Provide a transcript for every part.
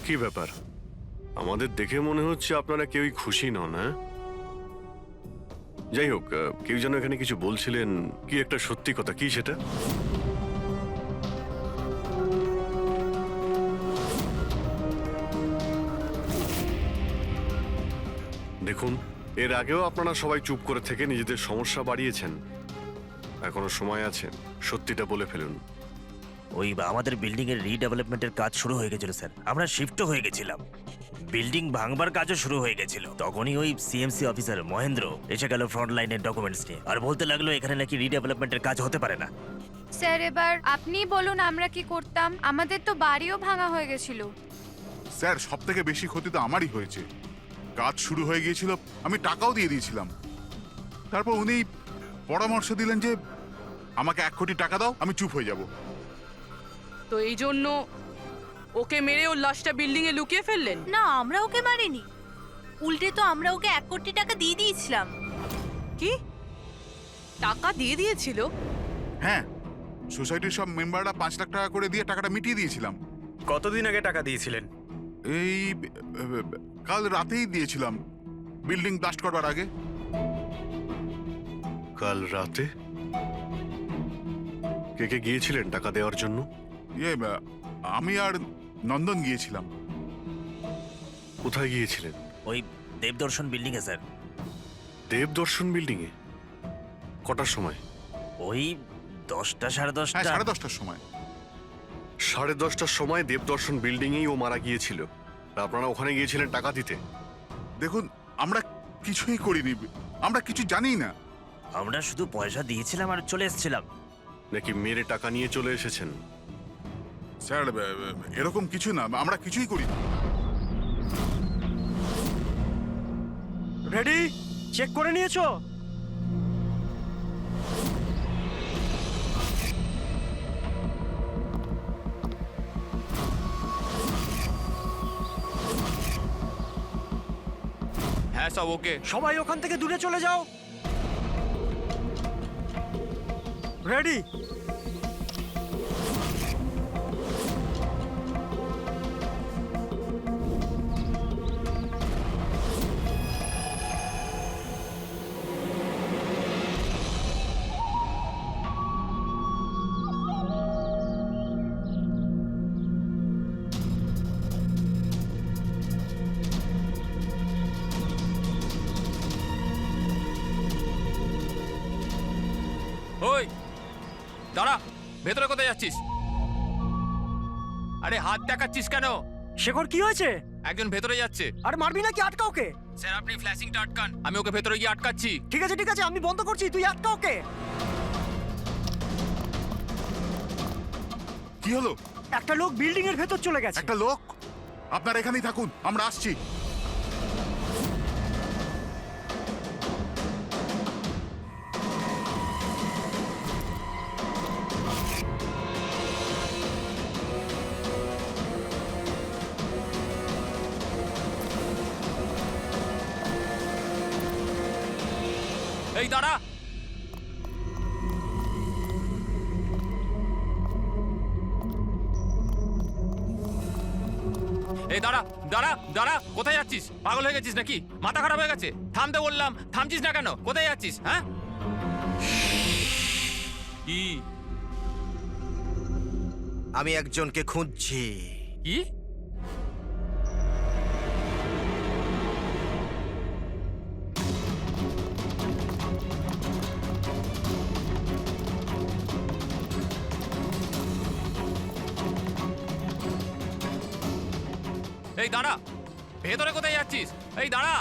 কি ব্যাপার? আমাদের দেখে মনে হচ্ছে আপনারা কেউই খুশি নন। হ্যাঁ, যাই হোক, কেউ যেন এখানে কিছু বলছিলেন, কি একটা সত্যি কথা, কি সেটা? দেখুন, এর আগেও আপনারা সবাই চুপ করে থেকে নিজেদের সমস্যা বাড়িয়েছেন। এখনো সময় আছে, সত্যিটা বলে ফেলুন। ওই আমাদের বিল্ডিং এর রিডেভেলপমেন্টের কাজ শুরু হয়ে গেছিল স্যার, আমরা শিফটও হয়ে গেছিলাম, বিল্ডিং ভাঙবার কাজও শুরু হয়ে গেছিল। তখনই ওই সিএমসি অফিসার মহেন্দ্র এসে গেল ফ্রন্ট লাইনের ডকুমেন্টস নিয়ে, আর বলতে লাগলো এখানে নাকি রিডেভেলপমেন্টের কাজ হতে পারে না। স্যার এবার আপনি বলুন আমরা কি করতাম, আমাদের তো বাড়িও ভাঙা হয়ে গেছিল। স্যার, সব থেকে বেশি ক্ষতি তো আমারই হয়েছে। কাজ শুরু হয়ে গিয়েছিল, আমি টাকাও দিয়ে দিয়েছিলাম। তারপর উনি পরামর্শ দিলেন যে আমাকে 1 কোটি টাকা দাও, আমি চুপ হয়ে যাব। তো এই জন্য ওকে মেরে ওর লাশটা বিল্ডিং এ লুকিয়ে ফেললেন? না, আমরা ওকে মারিনি, উল্টে তো আমরা ওকে 1 কোটি টাকা দিয়ে দিয়েছিলাম। কি টাকা দিয়ে দিয়েছিল? হ্যাঁ, সোসাইটির সব মেম্বাররা 5 লাখ টাকা করে দিয়ে টাকাটা মিটিয়ে দিয়েছিলাম। কতদিন আগে টাকা দিয়েছিলেন? এই কাল রাতেই দিয়েছিলাম, বিল্ডিং ব্লাস্ট করবার আগে। কাল রাতে? কে কে গিয়েছিলেন টাকা দেওয়ার জন্য? আমি আর নন্দন গিয়েছিলাম। কোথায় গিয়েছিলেন? ওই দেবদর্শন বিল্ডিং এ স্যার। দেবদর্শন বিল্ডিং এ? কটার সময়? ওই 10টা সাড়ে হ্যাঁ, 10টা। 10:30টার সময়। 10:30টার সময় দেবদর্শন বিল্ডিং এই ও মারা গিয়েছিল। আর আপনারা ওখানে গিয়েছিলেন টাকা দিতে? দেখুন, আমরা কিছুই করিনি, আমরা কিছু জানি না। আমরা শুধু পয়সা দিয়েছিলাম আর চলে এসেছিলাম। নাকি মেরে টাকা নিয়ে চলে এসেছেন? স্যার, এরকম কিছু না, আমরা কিছুই করি না। রেডি? চেক করে নিয়েছো? হ্যাঁ, সব ওকে। সবাই ওখান থেকে দূরে চলে যাও। রেডি? ওই দাঁড়া, ভেতরে কোথায় যাচ্ছিস? আরে হাত দেখাচ্ছিস কেন? শেখর, কি হয়েছে? একজন ভেতরে যাচ্ছে। আর মারবি নাকি? আটকা ওকে। স্যার, আপনি ফ্ল্যাশিংটা আটকান, আমি ওকে ভেতরে গিয়ে আটকাচ্ছি। ঠিক আছে ঠিক আছে, আমি বন্ধ করছি, তুই আটকা ওকে। কি হলো? একটা লোক বিল্ডিং এর ভেতর চলে গেছে। একটা লোক? আপনারা এখানেই থাকুন, আমরা আসছি। এই দাঁড়া, এই দাঁড়া দাঁড়া দাঁড়া, কোথায় যাচ্ছিস? পাগল হয়ে গেছিস নাকি? মাথা খারাপ হয়ে গেছে? থামতে বললাম, থামছিস না কেন? কোথায় যাচ্ছিস? হ্যাঁ, কি? আমি একজনকে খুঁজছি। কি? এই দাঁড়া, ভেতরে কোথায় যাচ্ছিস? এই দাঁড়া।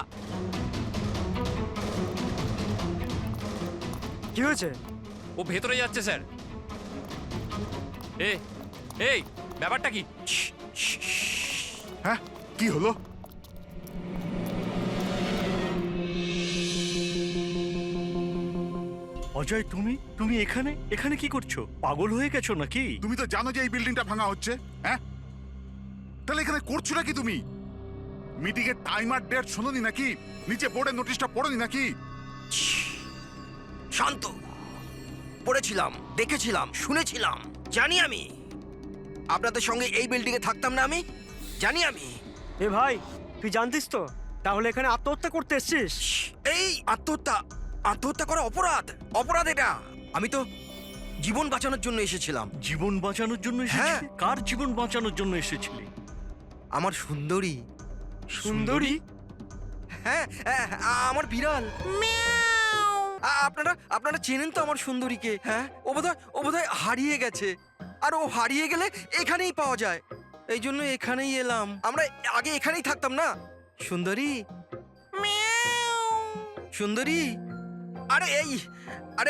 কি হয়েছে? ও ভেতরে যাচ্ছে স্যার। এই ব্যাপারটা কি? হ্যাঁ, কি হলো? অজয়, তুমি তুমি এখানে এখানে কি করছো? পাগল হয়ে গেছো নাকি? তুমি তো জানো যে এই বিল্ডিংটা ভাঙা হচ্ছে। হ্যাঁ, তাহলে এখানে করছো নাকি তুমি? মিটিং এর টাইম আর ডেট শোনোনি নাকি? নিচে বোর্ডের নোটিশটা পড়োনি নাকি? শান্ত। পড়েছিলাম, দেখেছিলাম, শুনেছিলাম, জানি আমি। আপনাদের সঙ্গে এই বিল্ডিং এ থাকতাম না আমি? জানি আমি। এ ভাই, তুই জানতিস তো? তাহলে এখানে আত্মহত্যা করতে এসেছিস? এই আত্মহত্যা করা অপরাধ, অপরাধ এটা। আমি তো জীবন বাঁচানোর জন্য এসেছিলাম। জীবন বাঁচানোর জন্য হ্যাঁ। এসেছিলি? কার জীবন বাঁচানোর জন্য এসেছিলি? আমার সুন্দরী। সুন্দরী? হ্যাঁ, আমার বিড়াল। আপনারা চেনেন তো আমার সুন্দরীকে? হ্যাঁ, ও বোধহয় হারিয়ে গেছে। আর ও হারিয়ে গেলে এখানেই পাওয়া যায়, এই জন্য এখানেই এলাম। আমরা আগে এখানেই থাকতাম না। সুন্দরী, সুন্দরী, আরে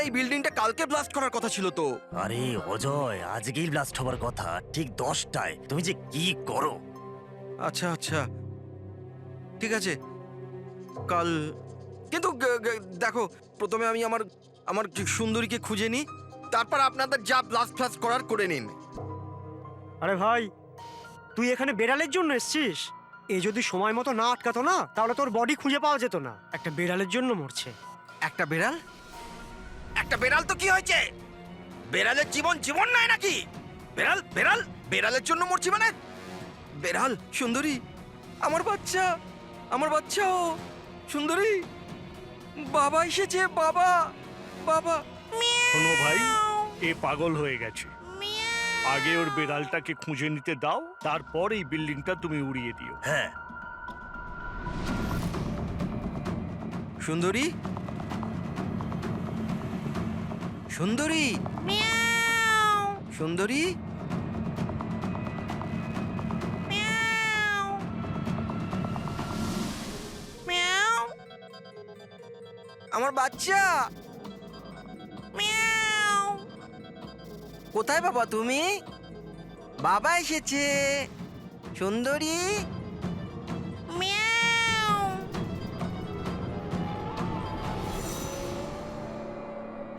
এই বিল্ডিংটা কালকে ব্লাস্ট করার কথা ছিল তো। আরে অজয়, আজকেই ব্লাস্ট হবার কথা, ঠিক 10টায়। তুমি যে কি করো! আচ্ছা, ঠিক আছে, কাল। কিন্তু দেখো, প্রথমে আমি আমার সুন্দরীকে খুঁজে নিই, তারপর আপনাদের যা ব্লাস্ট করার করে নিন। আরে ভাই, তুই এখানে বেড়ালের জন্য এসেছিস? এ যদি সময় মতো না আটকাতো না, তাহলে তোর বডি খুঁজে পাওয়া যেত না। একটা বেড়ালের জন্য মরছে। একটা বেড়াল তো কি হয়েছে? বেড়ালের জীবন নাই নাকি? বেড়ালের জন্য মরছি মানে? বেড়াল, সুন্দরী, আমার বাচ্চা ও সুন্দরী। বাবা এসেছে, বাবা। শোনো ভাই, এ পাগল হয়ে গেছে। আগে ওর বেড়ালটাকে খুঁজে নিতে দাও, তারপর এই বিল্ডিংটা তুমি উড়িয়ে দিও। হ্যাঁ, সুন্দরী, সুন্দরী, সুন্দরী, আমার বাচ্চা। কোথায় বাবা তুমি? বাবা এসেছে। সুন্দরী,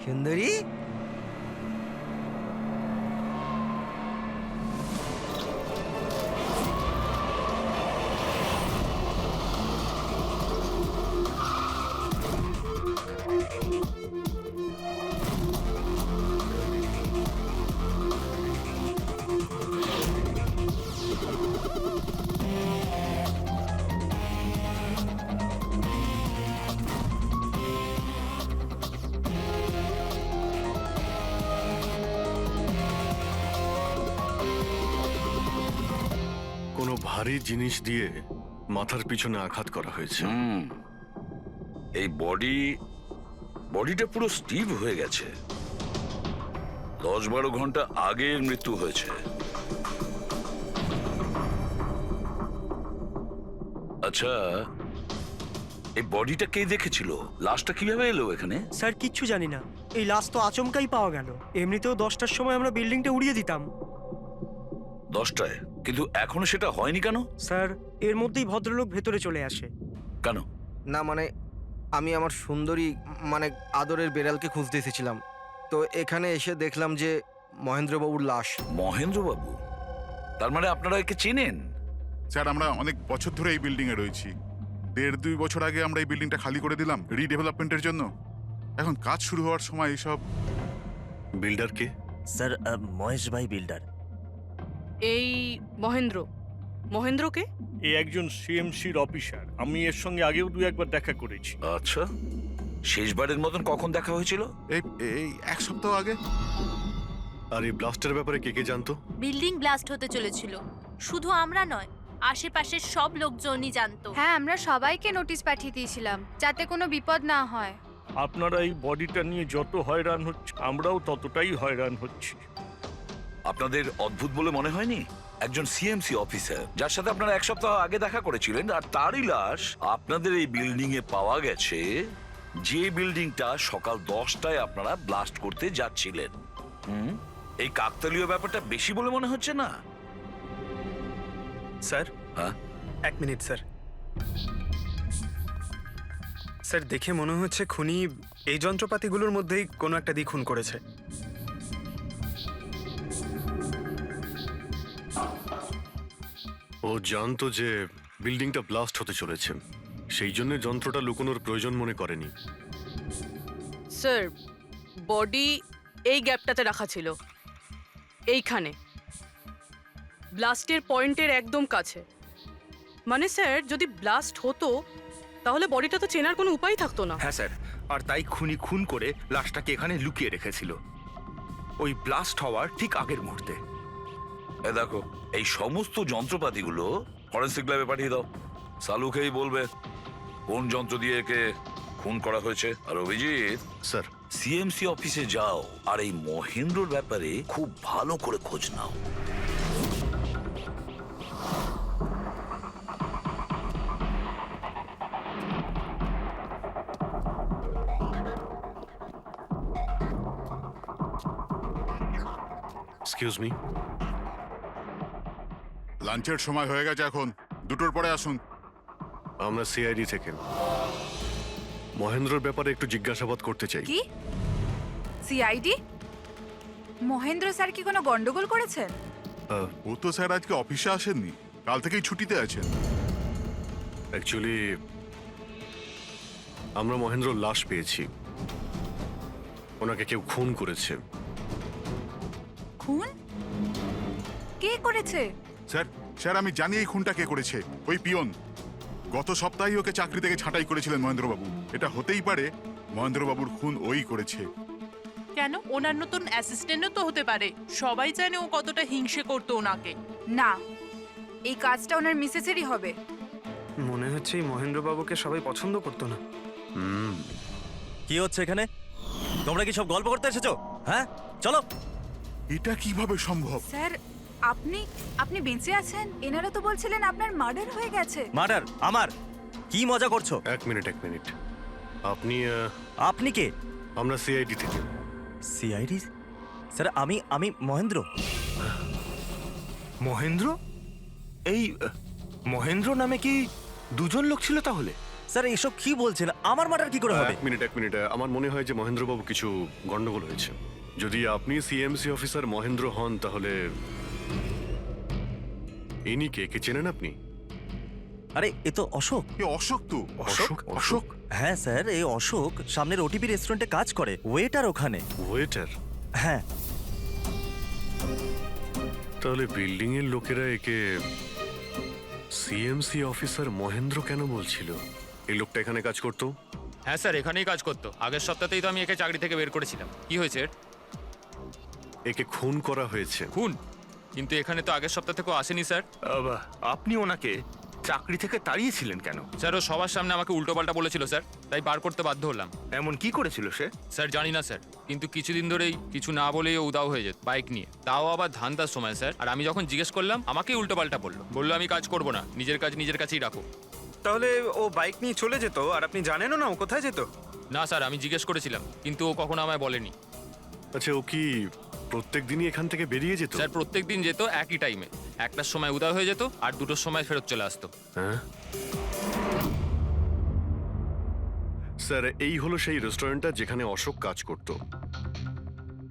সুন্দরী, কোনো ভারী জিনিস দিয়ে মাথার পিছনে আঘাত করা হয়েছে। এই বডিটা পুরো স্টিভ হয়ে গেছে। 10-12 ঘন্টা আগে এর মৃত্যু হয়েছে। আচ্ছা, এই বডিটা কে দেখেছিল? লাশটা কিভাবে এলো এখানে? স্যার, কিচ্ছু জানি না। এই লাশ তো আচমকাই পাওয়া গেল। এমনিতেও 10টার সময় আমরা বিল্ডিংটা উড়িয়ে দিতাম। 10টায়? কিন্তু এখনো সেটা হয়নি কেন? স্যার, এর মধ্যেই ভদ্রলোক ভেতরে চলে আসে। কেন? না মানে আমি আমার সুন্দরী মানে আদরের বেড়ালকে খুঁজতে এসেছিলাম, তো এখানে এসে দেখলাম যে মহেন্দ্রবাবুর লাশ। মহেন্দ্রবাবু? তার মানে আপনারা একে চেনেন? স্যার, আমরা অনেক বছর ধরে এই বিল্ডিং এ রয়েছি। 1.5-2 বছর আগে আমরা এই বিল্ডিংটা খালি করে দিলাম রিডেভেলপমেন্টের জন্য। এখন কাজ শুরু হওয়ার সময় এইসব। বিল্ডার কে? স্যার, মহেশ ভাই বিল্ডার। এই মহেন্দ্রকে? এ একজন সিএমসির অফিসার। আমি এর সঙ্গে আগেও 2-1বার দেখা করেছি। আচ্ছা, শেষবারের মতন কখন দেখা হয়েছিল? এই 1 সপ্তাহ আগে। আর এই ব্লাস্টের ব্যাপারে কে জানতো? বিল্ডিং ব্লাস্ট হতে চলেছিল। শুধু আমরা নয়, আশেপাশের সব লোকজনই জানতো। হ্যাঁ, আমরা সবাইকে নোটিশ পাঠিয়ে দিয়েছিলাম যাতে কোনো বিপদ না হয়। আপনারা এই বডিটা নিয়ে যত হয়রান হচ্ছে, আমরাও ততটাই হয়রান হচ্ছি। আপনাদের অদ্ভুত বলে মনে হয়নি? একজন সিএমসি অফিসার যার সাথে আপনারা 1 সপ্তাহ আগে দেখা করেছিলেন, আর তারই লাশ আপনাদের এই বিল্ডিং এ পাওয়া গেছে, যে বিল্ডিংটা সকাল 10টায় আপনারা ব্লাস্ট করতে যাচ্ছিলেন। এই কাকতালীয় ব্যাপারটা বেশি বলে মনে হচ্ছে না? স্যার, হ্যাঁ? 1 মিনিট স্যার। স্যার, দেখে মনে হচ্ছে খুনি এই যন্ত্রপাতিগুলোর মধ্যেই কোনো একটা দিয়ে খুন করেছে। ও জানতো যে বিল্ডিংটা ব্লাস্ট হতে চলেছে, সেই জন্য যন্ত্রটা লুকোনোর প্রয়োজন মনে করেনি। স্যার, বডি এই গ্যাপটাতে রাখা ছিল, এইখানে ব্লাস্টের পয়েন্টের একদম কাছে। মানে স্যার যদি ব্লাস্ট হতো তাহলে বডিটা তো চেনার কোনো উপায় থাকতো না। হ্যাঁ স্যার, আর তাই খুনি খুন করে লাশটাকে এখানে লুকিয়ে রেখেছিল ওই ব্লাস্ট হওয়ার ঠিক আগের মুহূর্তে। এ দেখো, এই সমস্ত যন্ত্রপাতিগুলো ফরেন্সিক ল্যাবে পাঠিয়ে দাও। সালুকেই বলবে কোন যন্ত্র দিয়ে একে খুন করা হয়েছে। আর অভিজিৎ, স্যার, সিএমসি অফিসে যাও আর এই মহেন্দ্রর ব্যাপারে খুব ভালো করে খোঁজ নাও। Excuse me. লাঞ্চের সময় হয়ে গেছে, এখন 2টোর পরে আসুন। আমরা সিআইডি থেকে মহেন্দ্রর ব্যাপারে একটু জিজ্ঞাসাবাদ করতে চাই। কি সিআইডি? মহেন্দ্র স্যার কি কোনো গন্ডগোল করেছেন? ও তো স্যার আজকে অফিসে আসেননি, কাল থেকেই ছুটিতে আছেন। অ্যাকচুয়ালি আমরা মহেন্দ্রর লাশ পেয়েছি। ওনাকে কেউ খুন করেছে। খুন? কে করেছে? স্যার স্যার আমি জানি এই খুনটা কে করেছে। ওই পিয়ন গত সপ্তাহে ওকে চাকরি থেকে ছাঁটাই করেছিলেন মহেন্দ্রবাবু। এটা হতেই পারে মহেন্দ্রবাবুর খুন ওই করেছে। কেন? ওনার নতুন অ্যাসিস্ট্যান্টও তো হতে পারে। সবাই জানে ও কতটা হিংসে করতো ওনাকে। না, এই কাজটা ওনার মিসেসেরই হবে। মনে হচ্ছে এই মহেন্দ্রবাবুকে সবাই পছন্দ করতো না। কি হচ্ছে এখানে? তোমরা কি সব গল্প করতে এসেছো? হ্যাঁ, চলো। এটা কিভাবে সম্ভব? স্যার আপনি বেঁচে আছেন? এনারা তো বলছিলেন আপনার মার্ডার হয়ে গেছে। মার্ডার? আমার? কি মজা করছো? এক মিনিট। আপনি আপনি কে? আমরা সিআইডি থেকে। সিআইডি? স্যার আমি মহেন্দ্র। মহেন্দ্র? এই মহেন্দ্র নামে কি দুজন লোক ছিল তাহলে? স্যার এসব কি বলছেন? আমার মার্ডার কি করে হবে? এক মিনিট। আমার মনে হয় যে মহেন্দ্রবাবু কিছু গন্ডগোল হয়েছে। যদি আপনি সিএমসি অফিসার মহেন্দ্র হন তাহলে ইনি কে চেনেন আপনি? আরে এ তো অশোক। এ অশোক তো। অশোক? হ্যাঁ স্যার, এই অশোক সামনের ওটিপি রেস্টুরেন্টে কাজ করে, ওয়েটার ওখানে। ওয়েটার? হ্যাঁ। তাহলে বিল্ডিং এর লোকেরা একে সিএমসি অফিসার মহেন্দ্র কেন বলছিল? এই লোকটা এখানে কাজ করতো? হ্যাঁ স্যার, এখানেই কাজ করতো। আগের সপ্তাহতেই তো আমি একে চাকরি থেকে বের করেছিলাম। কি হয়েছে এর? একে খুন করা হয়েছে। খুন? কিন্তু এখানে তো আগের সপ্তাহ থেকেও আসেনি স্যার। আপনি ওনাকে চাকরি থেকে তাড়িয়েছিলেন কেন? স্যার ও সবার সামনে আমাকে উল্টোপাল্টা বলেছিল স্যার, তাই বার করতে বাধ্য হলাম। এমন কি করেছিল সে? স্যার জানি না স্যার, কিন্তু কিছুদিন ধরেই কিছু না বলেই ও উদাও হয়ে যেত বাইক নিয়ে, তাও আবার ধান্দার সময় স্যার। আর আমি যখন জিজ্ঞেস করলাম আমাকেই উল্টোপাল্টা বললো আমি কাজ করবো না, নিজের কাজ নিজের কাছেই রাখো। তাহলে ও বাইক নিয়ে চলে যেত আর আপনি জানেনও না ও কোথায় যেত? না স্যার, আমি জিজ্ঞেস করেছিলাম কিন্তু ও কখনো আমায় বলেনি। আচ্ছা, ও কি প্রত্যেক দিনই এখান থেকে বেরিয়ে যেত? স্যার প্রত্যেক দিন যেত একই টাইমে, 1টার সময় উদয় হয়ে যেত আর 2টোর সময় ফেরত চলে আসতো। হ্যাঁ স্যার, এই হলো সেই রেস্টুরেন্টটা যেখানে অশোক কাজ করত।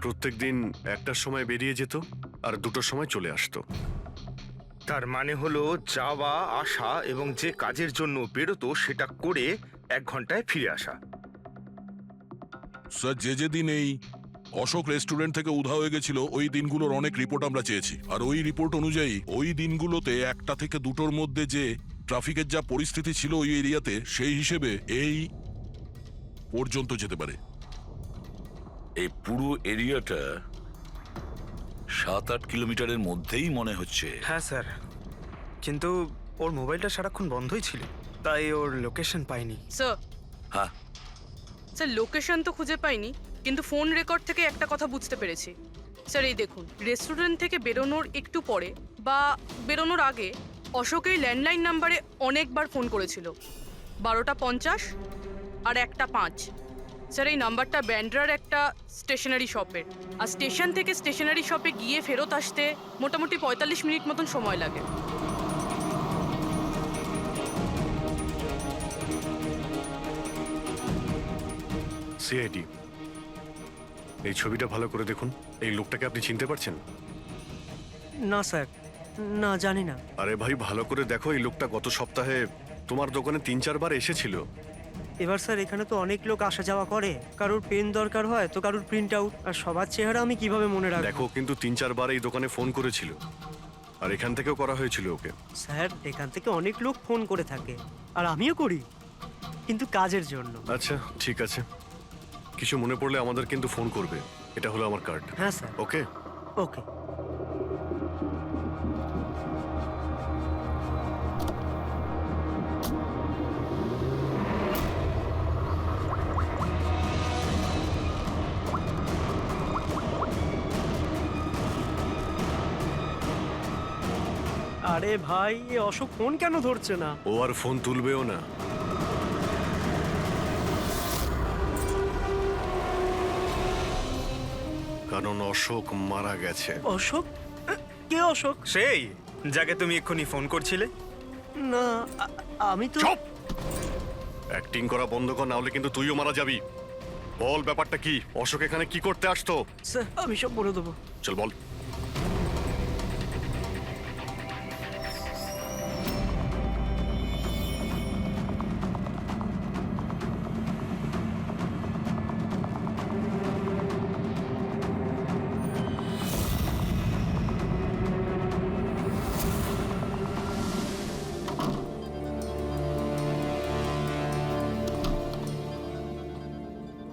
প্রত্যেকদিন 1টার সময় বেরিয়ে যেত আর 2টোর সময় চলে আসতো। তার মানে হলো যাওয়া আসা এবং যে কাজের জন্য বেরোতো সেটা করে 1 ঘন্টায় ফিরে আসা। স্যার, যে দিন এই অশোক রেস্টুরেন্ট থেকে উধাও হয়ে গেছিল ওই দিনগুলোর অনেক রিপোর্ট আমরা চেয়েছি। আর ওই রিপোর্ট অনুযায়ী ওই দিনগুলোতে 1টা থেকে 2টোর মধ্যে যে ট্রাফিকের যা পরিস্থিতি ছিল ওই এরিয়াতে, সেই হিসেবে এই পর্যন্ত যেতে পারে। এই পুরো এরিয়াটা 7-8 কিলোমিটারের মধ্যেই মনে হচ্ছে। হ্যাঁ স্যার, কিন্তু ওর মোবাইলটা সারাক্ষণ বন্ধই ছিল, তাই ওর লোকেশন পাইনি। স্যার হ্যাঁ স্যার লোকেশন তো খুঁজে পাইনি, কিন্তু ফোন রেকর্ড থেকে একটা কথা বুঝতে পেরেছি। স্যার এই দেখুন, রেস্টুরেন্ট থেকে বেরোনোর একটু পরে বা বেরোনোর আগে অশোক এই ল্যান্ডলাইন নাম্বারে অনেকবার ফোন করেছিল, 12টা 50 আর 1টা 5। স্যার এই নাম্বারটা ব্যান্ড্রার একটা স্টেশনারি শপের, আর স্টেশন থেকে স্টেশনারি শপে গিয়ে ফেরত আসতে মোটামুটি 45 মিনিট মতন সময় লাগে। সিআইডি, এই ছবিটা ভালো করে দেখুন। এই লোকটাকে আপনি চিনতে পারছেন? না স্যার, না জানি না। আরে ভাই, ভালো করে দেখো। এই লোকটা গত সপ্তাহে তোমার দোকানে 3-4 বার এসেছিল। এবার স্যার এখানে তো অনেক লোক আসা যাওয়া করে, কারোর পেন দরকার হয় তো কারোর প্রিন্ট আউট, আর সবার চেহারা আমি কিভাবে মনে রাখবো? দেখো, কিন্তু 3-4 বার এই দোকানে ফোন করেছিল। আর এখান থেকেও করা হয়েছিল ওকে। স্যার এখান থেকে অনেক লোক ফোন করে থাকে আর আমিও করি, কিন্তু কাজের জন্য। আচ্ছা ঠিক আছে, কিছু মনে পড়লে আমাদের কিন্তু ফোন করবে। এটা হলো আমার কার্ড। হ্যাঁ স্যার। ওকে ওকে। আরে ভাই, এ অশোক ফোন কেন ধরছে না? ও আর ফোন তুলবেও না। কারণ অশোক মারা গেছে। অশোক? কে অশোক? সেই যাকে তুমি এক্ষুনি ফোন করছিলে। না, আমি তো। চুপ! অ্যাক্টিং করা বন্ধ কর, না হলে কিন্তু তুইও মারা যাবি। বল ব্যাপারটা কি? অশোক এখানে কি করতে আসতো? স্যার আমি সব বলে দেবো। চল বল।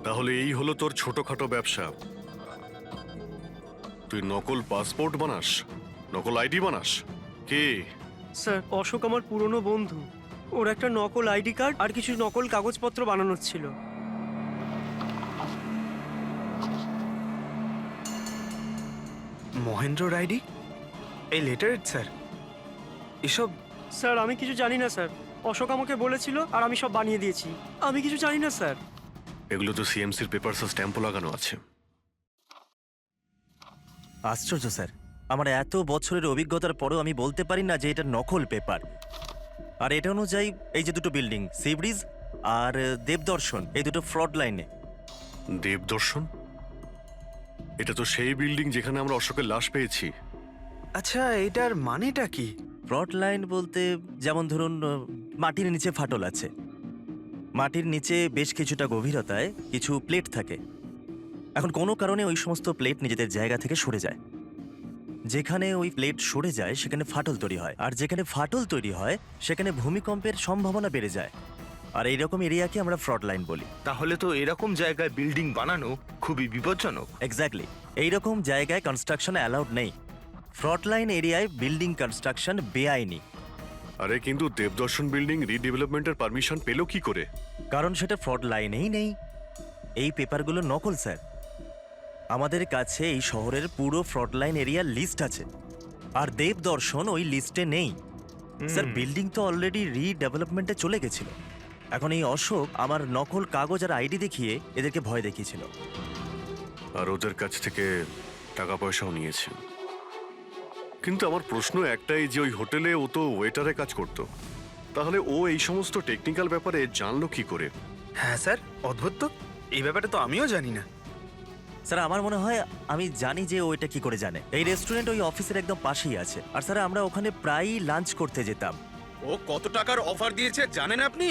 তাহলে এই হলো তোর ছোটখাটো ব্যবসা। তুই নকল পাসপোর্ট বানাস, নকল আইডি বানাস। কে? স্যার অশোক আমার পুরনো বন্ধু। ওর একটা নকল আইডি কার্ড আর কিছু নকল কাগজপত্র বানানোর ছিল। মহেন্দ্রর আইডি, এই লেটার স্যার, এসব। স্যার আমি কিছু জানি না স্যার, অশোক আমাকে বলেছিল আর আমি সব বানিয়ে দিয়েছি। আমি কিছু জানি না স্যার। এগুলো তো সিএমসির পেপারস স্ট্যাম্পও লাগানো আছে। আশ্চর্য স্যার, আমার এত বছরের অভিজ্ঞতার পরেও আমি বলতে পারি না যে এটা নকল পেপার। আর এটা অনুযায়ী এই যে দুটো বিল্ডিং, সি ব্রিজ আর দেবদর্শন, এই দুটো ফ্রড লাইনে। দেবদর্শন? এটা তো সেই বিল্ডিং যেখানে আমরা অশোকের লাশ পেয়েছি। আচ্ছা, এটার মানেটা কি? ফ্রড লাইন বলতে যেমন ধরুন মাটির নিচে ফাটল আছে, মাটির নিচে বেশ কিছুটা গভীরতায় কিছু প্লেট থাকে। এখন কোনো কারণে ওই সমস্ত প্লেট নিজেদের জায়গা থেকে সরে যায়। যেখানে ওই প্লেট সরে যায় সেখানে ফাটল তৈরি হয়, আর যেখানে ফাটল তৈরি হয় সেখানে ভূমিকম্পের সম্ভাবনা বেড়ে যায়। আর এইরকম এরিয়াকে আমরা ফ্রড লাইন বলি। তাহলে তো এরকম জায়গায় বিল্ডিং বানানো খুবই বিপজ্জনক। এক্স্যাক্টলি, এইরকম জায়গায় কনস্ট্রাকশন অ্যালাউড নেই। ফ্রড লাইন এরিয়ায় বিল্ডিং কনস্ট্রাকশন বেআইনি। আরে কিন্তু দেবদর্শন বিল্ডিং রিডেভেলপমেন্টের পারমিশন পেলো কি করে? কারণ সেটা ফ্রড লাইনেই নেই। এই পেপারগুলো নকল স্যার। আমাদের কাছে এই শহরের পুরো ফ্রড লাইন এরিয়ার লিস্ট আছে, আর দেবদর্শন ওই লিস্টে নেই। স্যার বিল্ডিং তো অলরেডি রিডেভেলপমেন্টে চলে গেছিল। এখন এই অশোক আমার নকল কাগজ আর আইডি দেখিয়ে এদেরকে ভয় দেখিয়েছিল। আর ওদের কাছ থেকে টাকা পয়সাও নিয়েছে। কিন্তু আমার প্রশ্ন একটাই যে ওই হোটেলে ও তো ওয়েটারে কাজ করত, তাহলে ও এই সমস্ত টেকনিক্যাল ব্যাপারে জানলো কি করে? হ্যাঁ স্যার, অদ্ভুত তো, এই ব্যাপারে তো আমিও জানি না। স্যার আমার মনে হয় আমি জানি যে ও এটা কি করে জানে। এই রেস্টুরেন্ট ওই অফিসের একদম পাশেই আছে, আর স্যার আমরা ওখানে প্রায়ই লাঞ্চ করতে যেতাম। ও কত টাকার অফার দিয়েছে জানেন আপনি?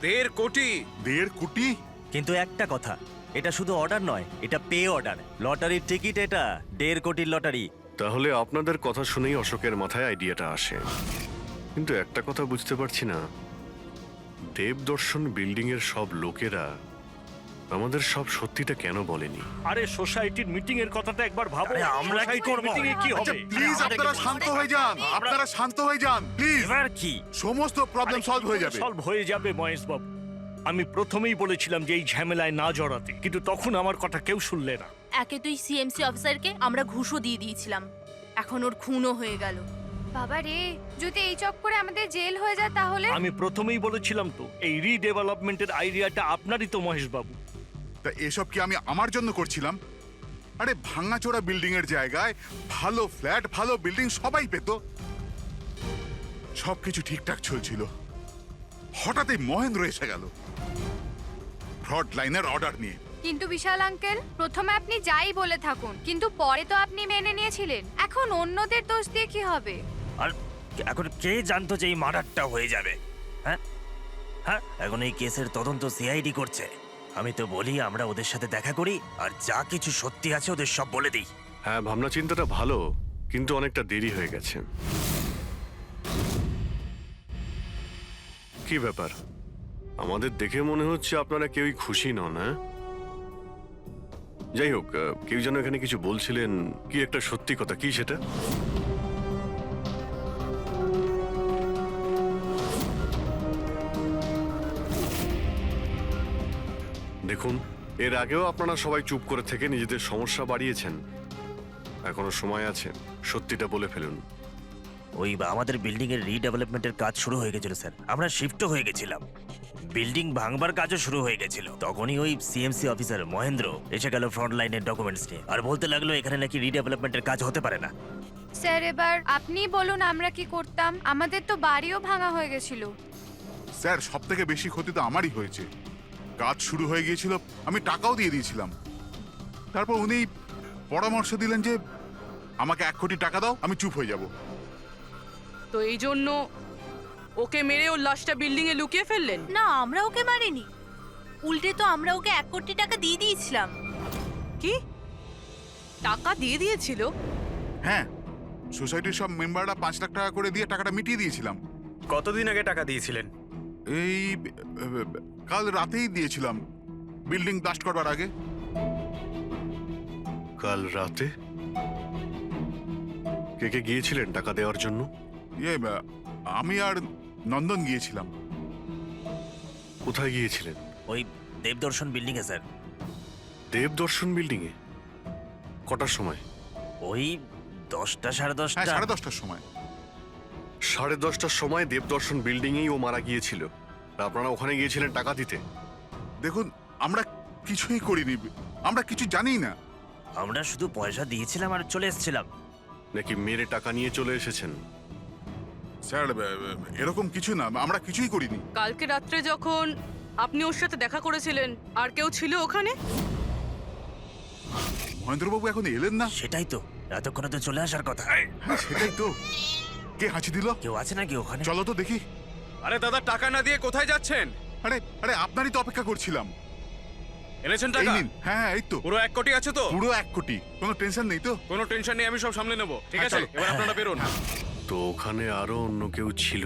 1.5 কোটি। 1.5 কোটি? কিন্তু একটা কথা, এটা শুধু অর্ডার নয়, এটা পে অর্ডার। লটারির টিকিট এটা, 1.5 কোটির লটারি। তাহলে আপনাদের কথা শুনেই অশোকের মাথায় আইডিয়াটা আসে। কিন্তু একটা কথা বুঝতে পারছি না, দেবদর্শন বিল্ডিং এর সব লোকেরা আমাদের সব সত্যিটা কেন বলেনি? আরে সোসাইটির মিটিং এর কথাটা একবার ভাবো। আরে আমরা কি করব? মিটিং এ কি হবে? প্লিজ আপনারা শান্ত হয়ে যান, আপনারা শান্ত হয়ে যান প্লিজ। এবার কি সমস্ত প্রবলেম সলভ হয়ে যাবে। সলভ হয়ে যাবে মহেশ বাবু। আমি প্রথমেই বলেছিলাম যে এই ঝামেলায় না জড়াতে, কিন্তু তখন আমার কথা কেউ শুনলে না। একে তুই সিএমসি অফিসারকে আমরা ঘুষও দিয়ে দিয়েছিলাম, এখন ওর খুনও হয়ে গেল। বাবা রে, যদি এই চক্করে আমাদের জেল হয়ে যায় তাহলে? আমি প্রথমেই বলেছিলাম তো, এই রিডেভেলপমেন্টের আইডিয়াটা আপনারই তো মহেশ বাবু। তা এসব কি আমি আমার জন্য করছিলাম? আরে ভাঙাচোরা বিল্ডিং এর জায়গায় ভালো ফ্ল্যাট, ভালো বিল্ডিং সবাই পেত। সবকিছু ঠিকঠাক চলছিল, হঠাৎই মহেন্দ্র এসে গেল ফ্রড লাইনের অর্ডার নিয়ে। কিন্তু বিশাল আঙ্কেল, প্রথমে আপনি যাই বলে থাকুন, কিন্তু পরে তো আপনি মেনে নিয়েছিলেন। এখন অন্যদের দোষ দিয়ে কি হবে? আর এখন কে জানতো যে এই মার্ডারটা হয়ে যাবে? হ্যাঁ হ্যাঁ, এখন এই কেসের তদন্ত সিআইডি করছে। আমি তো বলি আমরা ওদের সাথে দেখা করি, আর যা কিছু সত্যি আছে ওদের সব বলে দিই। হ্যাঁ, ভাবনা চিন্তাটা ভালো, কিন্তু অনেকটা দেরি হয়ে গেছে। কি ব্যাপার, আমাদের দেখে মনে হচ্ছে আপনারা কেউই খুশি নন, হ্যাঁ? যাই হোক, কেউ যেন এখানে কিছু বলছিলেন, কি একটা সত্যি কথা, কি সেটা? দেখুন, এর আগেও আপনারা সবাই চুপ করে থেকে নিজেদের সমস্যা বাড়িয়েছেন। এখনো সময় আছে, সত্যিটা বলে ফেলুন। ওই আমাদের বিল্ডিং এর রিডেভেলপমেন্টের কাজ শুরু হয়ে গেছিল স্যার, আমরা শিফটও হয়ে গেছিলাম। বিল্ডিং ভাঙবার কাজও শুরু হয়ে গেছিল। তখনই ওই সিএমসি অফিসার মহেন্দ্র এসে গেল ফ্রন্ট লাইনের ডকুমেন্টস নিয়ে, আর বলতে লাগলো এখানে নাকি রিডেভেলপমেন্টের কাজ হতে পারে না। স্যার এবার আপনি বলুন আমরা কি করতাম, আমাদের তো বাড়িও ভাঙা হয়ে গেছিল। স্যার, সব থেকে বেশি ক্ষতি তো আমারই হয়েছে। কাজ শুরু হয়ে গিয়েছিল, আমি টাকাও দিয়ে দিয়েছিলাম। তারপর উনি পরামর্শ দিলেন যে আমাকে 1 কোটি টাকা দাও, আমি চুপ হয়ে যাব। তো এই জন্য ওকে মেরে ওর লাশটা বিল্ডিং এ লুকিয়ে ফেললেন? না, আমরা ওকে মারিনি, উল্টে তো আমরা ওকে 1 কোটি টাকা দিয়ে দিয়েছিলাম। কি টাকা দিয়ে দিয়েছিল? হ্যাঁ, সোসাইটির সব মেম্বাররা 5 লাখ টাকা করে দিয়ে টাকাটা মিটিয়ে দিয়েছিলাম। কতদিন আগে টাকা দিয়েছিলেন? এই কাল রাতেই দিয়েছিলাম, বিল্ডিং ব্লাস্ট করবার আগে। কাল রাতে কে কে গিয়েছিলেন টাকা দেওয়ার জন্য? আমি আর নন্দন গিয়েছিলাম। কোথায় গিয়েছিলেন? ওই দেবদর্শন বিল্ডিং এ স্যার। দেবদর্শন বিল্ডিং এ? কটার সময়? ওই 10টা সাড়ে 10টা। হ্যাঁ, 10:30টার সময়। 10:30টার সময় দেবদর্শন বিল্ডিং এই ও মারা গিয়েছিল। আপনারা ওখানে গিয়েছিলেন টাকা দিতে? দেখুন, আমরা কিছুই করিনি, আমরা কিছু জানি না। আমরা শুধু পয়সা দিয়েছিলাম আর চলে এসেছিলাম। নাকি মেরে টাকা নিয়ে চলে এসেছেন? স্যার, এরকম কিছু না, আমরা কিছুই করিনি। কালকে রাত্রে যখন আপনি ওর সাথে দেখা করেছিলেন, আর কেউ ছিল ওখানে? মহেন্দ্রবাবু এখন এলেন না। সেটাই তো, এতক্ষণে তো চলে আসার কথা। হ্যাঁ, সেটাই তো। কে হাঁচি দিল? কেউ আছে নাকি ওখানে? চলো তো দেখি। আরে দাদা, টাকা না দিয়ে কোথায় যাচ্ছেন? আরে আরে, আপনারই তো অপেক্ষা করছিলাম। এনেছেন এই টাকা? নিন। হ্যাঁ, এই তো। পুরো 1 কোটি আছে তো? পুরো 1 কোটি, কোনো টেনশন নেই তো? কোনো টেনশন নেই, আমি সব সামলে নেব। ঠিক হ্যাঁ, আছে, চলো। এবার আপনারা বেরোন। তো ওখানে আরো অন্য কেউ ছিল?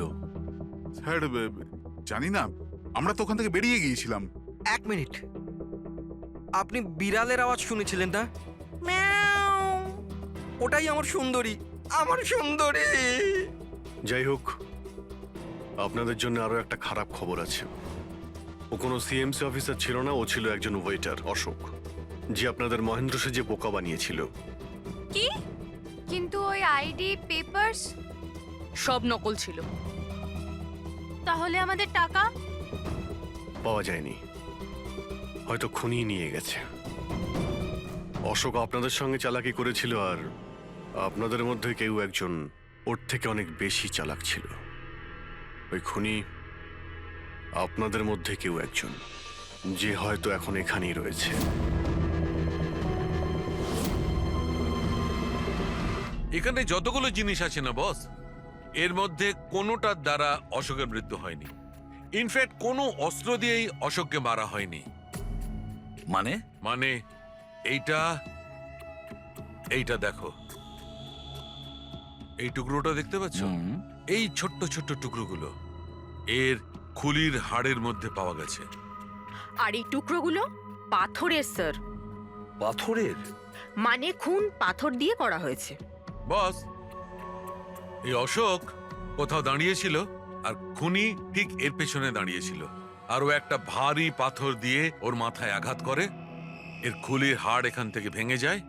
স্যার, জানি না, আমরা তো ওখান থেকে বেরিয়ে গিয়েছিলাম। 1 মিনিট, আপনি বিড়ালের আওয়াজ শুনেছিলেন না? ওটাই আমার সুন্দরী, আমার সুন্দরী। যাই হোক, আপনাদের জন্য আরো একটা খারাপ খবর আছে। ও কোনো সিএমসি অফিসার ছিল না, ও ছিল একজন ওয়েটার, অশোক, যে আপনাদের মহেন্দ্র সেজে বোকা বানিয়েছিল। কি? কিন্তু ওই আইডি পেপারস সব নকল ছিল। তাহলে আমাদের টাকা? পাওয়া যায়নি, হয়তো খুনি নিয়ে গেছে। অশোক আপনাদের সঙ্গে চালাকি করেছিল, আর আপনাদের মধ্যে কেউ একজন ওর থেকে অনেক বেশি চালাক ছিল। ওই খুনি আপনাদের মধ্যে কেউ একজন, যে হয়তো এখন এখানেই রয়েছে। এখানে যতগুলো জিনিস আছে না বস, এর মধ্যে কোনোটার দ্বারা অশোকের মৃত্যু হয়নি। ইনফ্যাক্ট কোনো অস্ত্র দিয়েই অশোককে মারা হয়নি। মানে মানে এইটা এইটা দেখো, এই টুকরোটা দেখতে পাচ্ছ? এই ছোট্ট ছোট্ট টুকরোগুলো এর খুলির হাড়ের মধ্যে পাওয়া গেছে। আর এই টুকরোগুলো পাথরের স্যার। পাথরের? মানে খুন পাথর দিয়ে করা হয়েছে। বস, এই অশোক কোথাও দাঁড়িয়েছিল আর খুনি ঠিক এর পেছনে দাঁড়িয়েছিল, আর ও একটা ভারী পাথর দিয়ে ওর মাথায় আঘাত করে, এর খুলির হাড় এখান থেকে ভেঙে যায়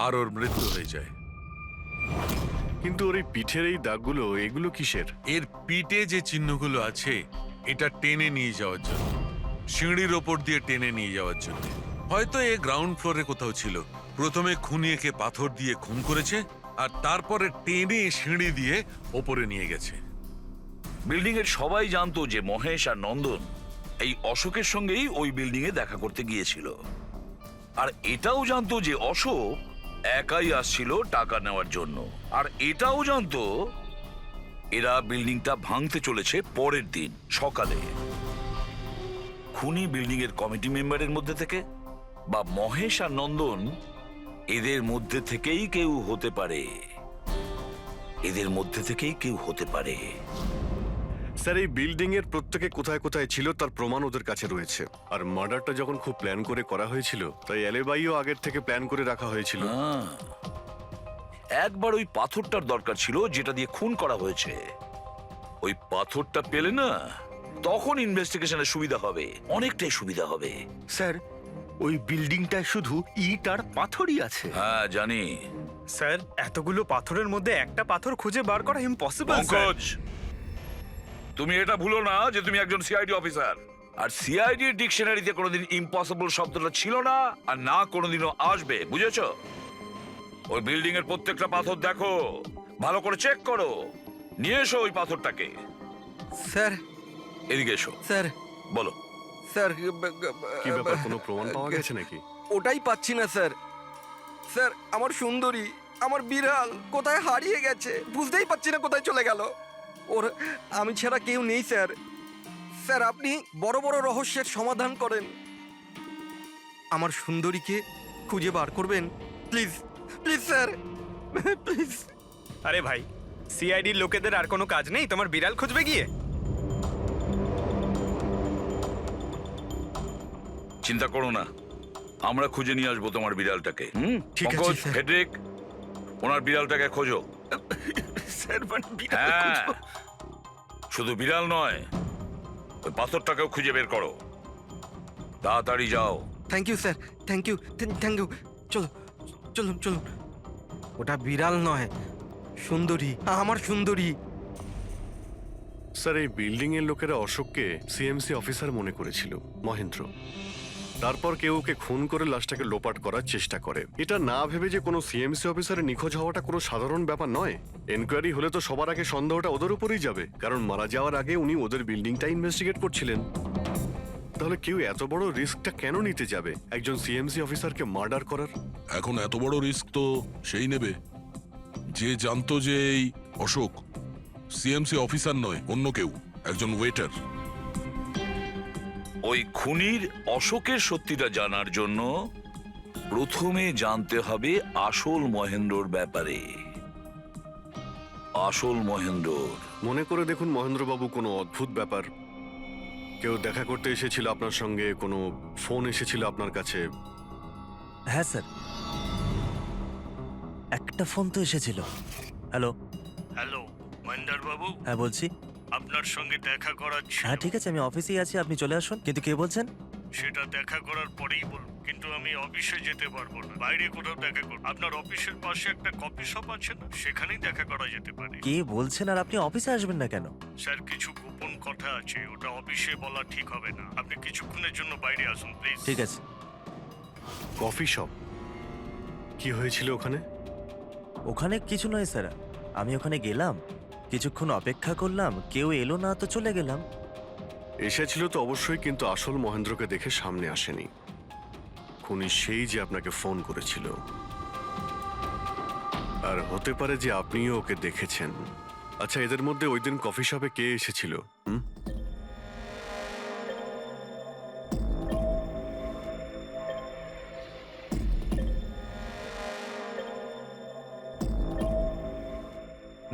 আর ওর মৃত্যু হয়ে যায়। কিন্তু ওর এই পিঠের এই দাগগুলো, এগুলো কিসের? এর পিঠে যে চিহ্নগুলো আছে, এটা টেনে নিয়ে যাওয়ার জন্য, সিঁড়ির ওপর দিয়ে টেনে নিয়ে যাওয়ার জন্য। হয়তো এ গ্রাউন্ড ফ্লোরে কোথাও ছিল। প্রথমে খুনি একে পাথর দিয়ে খুন করেছে, আর তারপরে টেনে সিঁড়ি দিয়ে ওপরে নিয়ে গেছে। বিল্ডিং এর সবাই জানতো যে মহেশ আর নন্দন এই অশোকের সঙ্গেই ওই বিল্ডিং এ দেখা করতে গিয়েছিল, আর এটাও জানতো যে অশোক একাই আসছিল টাকা নেওয়ার জন্য, আর এটাও জানতো এরা বিল্ডিংটা ভাঙতে চলেছে পরের দিন সকালে। খুনি বিল্ডিং এর কমিটি মেম্বারের মধ্যে থেকে বা মহেশ আর নন্দন এদের মধ্যে থেকেই কেউ হতে পারে। এদের মধ্যে থেকেই কেউ হতে পারে। স্যার এই বিল্ডিং এর প্রত্যেকে কোথায় কোথায় ছিল তার প্রমাণ ওদের কাছে রয়েছে। আর মার্ডারটা যখন খুব প্ল্যান করে করা হয়েছিল তাই অ্যালিবাইও আগের থেকে প্ল্যান করে রাখা হয়েছিল। একবার ওই পাথরটার দরকার ছিল যেটা দিয়ে খুন করা হয়েছে। ওই পাথরটা পেলে না, তখন ইনভেস্টিগেশনের সুবিধা হবে, অনেকটাই সুবিধা হবে। স্যার ওই বিল্ডিংটায় শুধু ইট আর পাথরই আছে। হ্যাঁ জানি। স্যার এতগুলো পাথরের মধ্যে একটা পাথর খুঁজে বার করা ইম্পসিবল। পঙ্কজ, তুমি এটা ভুলো না যে তুমি একজন সিআইডি অফিসার। আর সিআইডি ডিকশনারিতে কোনোদিন ইম্পসিবল শব্দটা ছিল না, আর না কোনোদিনও আসবে, বুঝেছো? ওই বিল্ডিং এর প্রত্যেকটা পাথর দেখো, ভালো করে চেক করো, নিয়ে এসো ওই পাথরটাকে। স্যার এদিকে এসো। স্যার বলো। স্যার কি ব্যাপার, কোনো প্রমাণ পাওয়া গেছে নাকি? ওটাই পাচ্ছি না স্যার। স্যার আমার সুন্দরী, আমার বিড়াল কোথায় হারিয়ে গেছে, বুঝতেই পারছি না কোথায় চলে গেল। ওর আমি ছাড়া কেউ নেই স্যার। স্যার আপনি বড় বড় রহস্যের সমাধান করেন, আমার সুন্দরীকে খুঁজে বার করবেন প্লিজ, প্লিজ স্যার, প্লিজ। আরে ভাই, সিআইডির লোকেদের আর কোনো কাজ নেই তোমার বিড়াল খুঁজবে গিয়ে? চিন্তা করো না, আমরা খুঁজে নিয়ে আসবো তোমার বিড়ালটাকে। ঠিক আছে, পঙ্কজ, স্যার। ফেডরিক, ওনার বিড়ালটাকে খোঁজো। স্যার মানে বিড়াল হ্যাঁ, খুঁজবো? শুধু বিড়াল নয়, ওই পাথরটাকেও খুঁজে বের করো। তাড়াতাড়ি যাও। Thank you sir, thank you, thank you. চলো চলুন চলুন। ওটা বিড়াল নয়, সুন্দরী, আমার সুন্দরী। স্যার এই বিল্ডিং এর লোকেরা অশোককে সিএমসি অফিসার মনে করেছিল, মহেন্দ্র। তারপর কেউ ওকে খুন করে লাশটাকে লোপাট করার চেষ্টা করে। এটা না ভেবে যে কোনো সিএমসি অফিসারের নিখোঁজ হওয়াটা কোনো সাধারণ ব্যাপার নয়। এনকোয়ারি হলে তো সবার আগে সন্দেহটা ওদের উপরেই যাবে, কারণ মারা যাওয়ার আগে উনি ওদের বিল্ডিংটা ইনভেস্টিগেট করছিলেন। তাহলে কেউ এত বড় রিস্কটা কেন নিতে যাবে একজন সিএমসি অফিসারকে মার্ডার করার? এখন এত বড় রিস্ক তো সেই নেবে যে জানতো যে এই অশোক সিএমসি অফিসার নয়, অন্য কেউ, একজন ওয়েটার। ওই খুনির অশোকের সত্যিটা জানার জন্য প্রথমে জানতে হবে আসল মহেন্দ্রর ব্যাপারে। আসল মহেন্দ্র মনে করে দেখুন মহেন্দ্রবাবু, কোনো অদ্ভুত ব্যাপার, কেউ দেখা করতে এসেছিল আপনার সঙ্গে, কোনো ফোন এসেছিল আপনার কাছে? হ্যাঁ স্যার, একটা ফোন তো এসেছিল। হ্যালো হ্যালো মহেন্দ্র বাবু, হ্যাঁ বলছি। আপনার সঙ্গে দেখা করার ছিল। হ্যাঁ ঠিক আছে, আমি অফিসেই আছি, আপনি চলে আসুন। কিন্তু কে বলছেন? সেটা দেখা করার পরেই বলুন, কিন্তু আমি অফিসে যেতে পারবো না, বাইরে কোথাও দেখা করব। আপনার অফিসের পাশে একটা কফি শপ আছে না, সেখানেই দেখা করা যেতে পারে। কে বলছেন? আর আপনি অফিসে আসবেন না কেন? স্যার কিছু গোপন কথা আছে, ওটা অফিসে বলা ঠিক হবে না। আপনি কিছুক্ষণের জন্য বাইরে আসুন প্লিজ। ঠিক আছে। Coffee shop? কি হয়েছিল ওখানে? ওখানে কিছু নয় স্যার, আমি ওখানে গেলাম, কিছুক্ষণ অপেক্ষা করলাম, কেউ এলো না তো চলে গেলাম। এসেছিল তো অবশ্যই, কিন্তু আসল মহেন্দ্রকে দেখে সামনে আসেনি। খুনি সেই যে আপনাকে ফোন করেছিল। আর হতে পারে যে আপনিও ওকে দেখেছেন। আচ্ছা, এদের মধ্যে ওই দিন কফি শপে কে এসেছিল?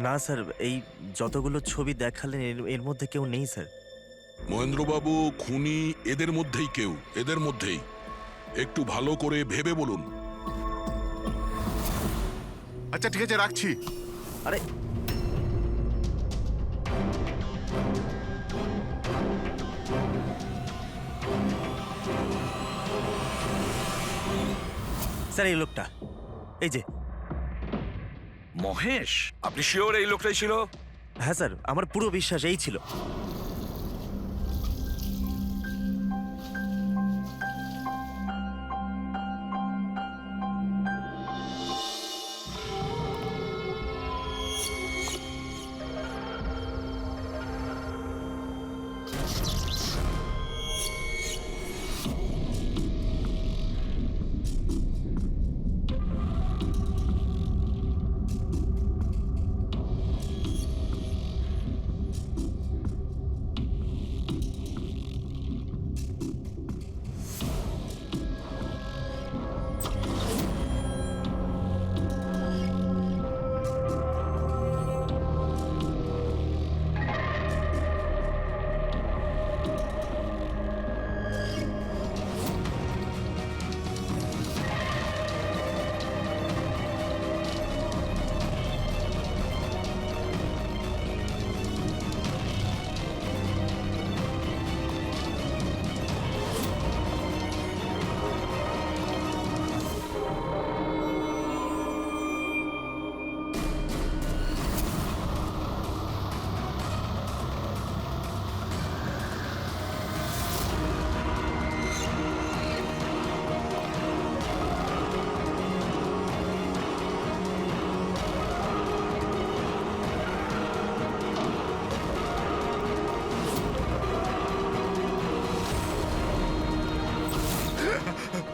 না স্যার, এই যতগুলো ছবি দেখালেন এর মধ্যে কেউ নেই স্যার। মহেন্দ্রবাবু, খুনি এদের মধ্যেই কেউ, এদের মধ্যেই। একটু ভালো করে ভেবে বলুন। আচ্ছা ঠিক আছে, রাখছি। আরে স্যার, এই লোকটা, এই যে মহেশ। আপনি শিওর এই লোকটাই ছিল? হ্যাঁ স্যার, আমার পুরো বিশ্বাস এই ছিল।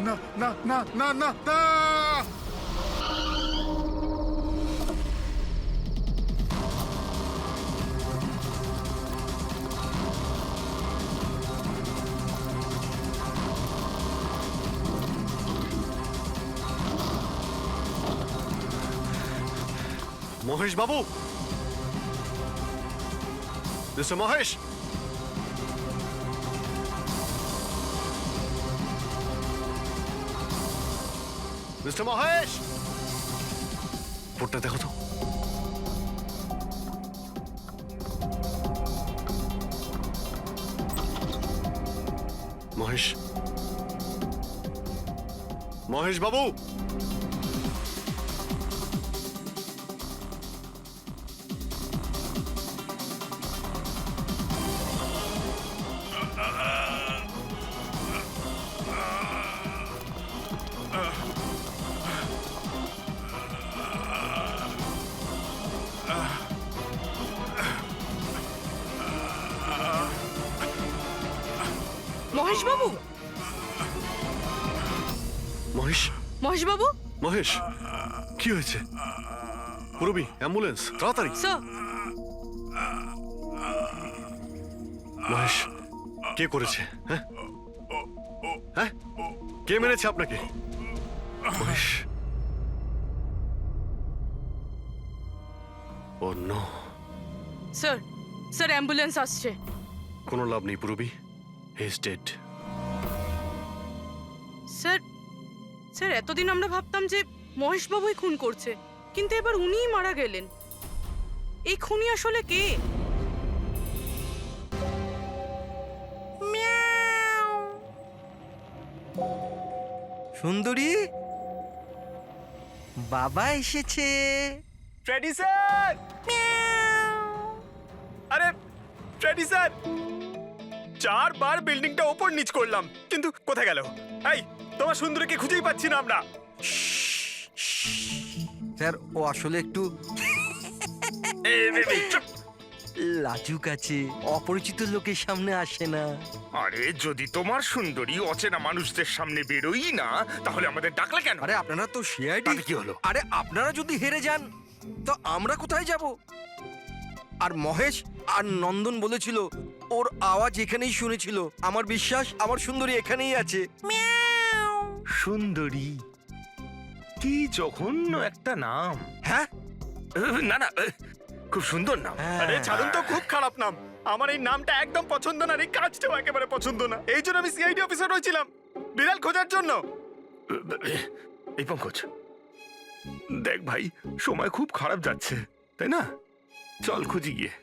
না না না না না না মহেশ বাবু, মিস্টার মহেশ, মিস্টার মহেশ, রিপোর্টটা দেখো তো। মহেশ, মহেশ বাবু, মহেশ বাবু, মহেশ, মহেশ বাবু, মহেশ, কি হয়েছে? পুরবি, অ্যাম্বুলেন্স, তাড়াতাড়ি। স্যার, মহেশ, কে করেছে? হ্যাঁ হ্যাঁ, কে মেরেছে আপনাকে? মহেশ, ও নো। স্যার, স্যার অ্যাম্বুলেন্স আসছে। কোনো লাভ নেই পুরবি, he is dead. Sir, sir এতদিন আমরা ভাবতাম যে মহেশ বাবুই খুন করছে, কিন্তু এবার উনিই মারা গেলেন। এই খুনি আসলে কে? সুন্দরী, বাবা এসেছে। Freddy sir! আরে ফ্রেডি স্যার, 4 বার বিল্ডিংটা ওপর নিচ করলাম, কিন্তু কোথায় গেল? এই, তোমার সুন্দরীকে খুঁজেই পাচ্ছি না আমরা। স্যার, ও আসলে একটু লাজুক আছে, অপরিচিত লোকের সামনে আসে না। আরে যদি তোমার সুন্দরী অচেনা মানুষদের সামনে বেরোই না, তাহলে আমাদের ডাকলে কেন? আরে আপনারা তো সিআইডি। কি হলো? আরে আপনারা যদি হেরে যান তো আমরা কোথায় যাব? আর মহেশ আর নন্দন বলেছিল ওর আওয়াজ এখানেই শুনেছিল। আমার বিশ্বাস আমার সুন্দরী এখানেই আছে। সুন্দরী, কি জঘন্য একটা নাম। হ্যাঁ, না না, খুব সুন্দর নাম। আরে ছাড়ুন তো, খুব খারাপ নাম। আমার এই নামটা একদম পছন্দ না, আর এই কাজটাও একেবারে পছন্দ না। এই জন্য আমি সিআইডি অফিসার হয়েছিলাম, বিড়াল খোঁজার জন্য। এই পঙ্কজ, দেখ ভাই, সময় খুব খারাপ যাচ্ছে, তাই না? চল খুঁজি গিয়ে।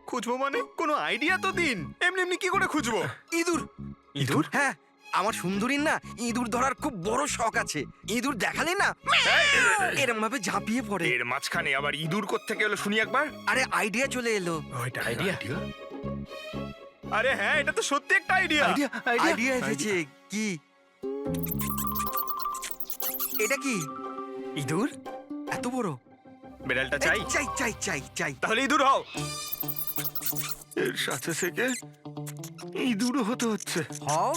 খুঁজবো মানে? কোনো আইডিয়া তো দিন। এমনি এমনি কি করে খুঁজবো? ইঁদুর। ইঁদুর? হ্যাঁ, আমার সুন্দরীর না ইঁদুর ধরার খুব বড় শখ আছে। ইঁদুর দেখালে না এরকম ভাবে ঝাঁপিয়ে পড়ে। এর মাঝখানে আবার ইঁদুর কোত্থেকে এলো শুনি একবার। আরে আইডিয়া চলে এলো। ওইটা আইডিয়া? আরে হ্যাঁ, এটা তো সত্যি একটা আইডিয়া। আইডিয়া এসেছে। কি এটা? কি ইঁদুর এত বড়? বিড়ালটা চাই? চাই চাই চাই চাই। তাহলে ইঁদুর হও। এর সাথে থেকে ইঁদুরও হতে হচ্ছে। হও।